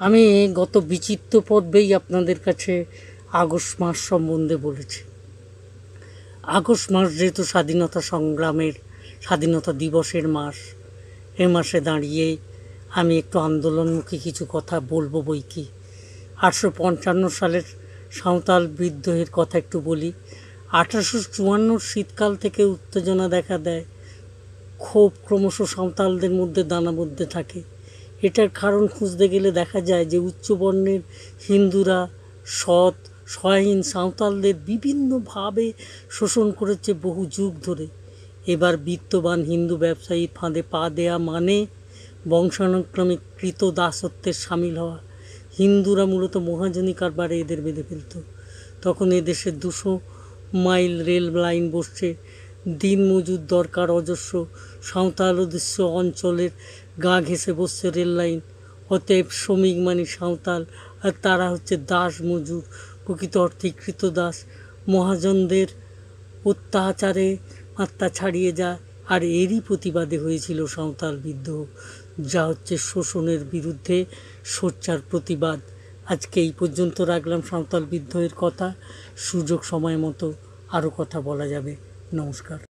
আমি গত বিচিত্র পর্বেই আপনাদের কাছে আগস্ট মাস সম্বন্ধে বলেছি। আগস্ট মাস যেহেতু স্বাধীনতা সংগ্রামের, স্বাধীনতা দিবসের মাস, এ মাসে দাঁড়িয়ে আমি একটু আন্দোলনমুখী কিছু কথা বলবো। বই কি 1855 সালের সাঁওতাল বিদ্রোহের কথা একটু বলি। 1854 শীতকাল থেকে উত্তেজনা দেখা দেয়, ক্ষোভ ক্রমশ সাঁওতালদের মধ্যে দানা মধ্যে থাকে। এটার কারণ খুঁজতে গেলে দেখা যায় যে উচ্চবর্ণের হিন্দুরা সৎ সহায়হীন সাঁওতালদের বিভিন্নভাবে শোষণ করেছে বহু যুগ ধরে। এবার বিত্তবান হিন্দু ব্যবসায়ীর ফাঁদে পা দেয়া মানে বংশানুক্রমিক কৃত দাসত্বের সামিল হওয়া। হিন্দুরা মূলত মহাজনী কারবারে এদের বেঁধে ফেলত। তখন এদেশে 200 মাইল রেল লাইন বসছে, দিন মজুর দরকার অজস্র। সাঁওতাল অদৃশ্য অঞ্চলের গা ঘেঁষে বসছে রেল লাইন। অতএব শ্রমিক মানে সাঁওতাল, আর তারা হচ্ছে দাস মজুর, প্রকৃত অর্থে কৃতদাস। মহাজনদের অত্যাচারে মাত্রা ছাড়িয়ে যায়, আর এরই প্রতিবাদে হয়েছিল সাঁওতাল বিদ্রোহ, যা হচ্ছে শোষণের বিরুদ্ধে সোচ্চার প্রতিবাদ। আজকে এই পর্যন্ত রাখলাম সাঁওতাল বিদ্রোহের কথা। সুযোগ সময় মতো আরও কথা বলা যাবে। নমস্কার।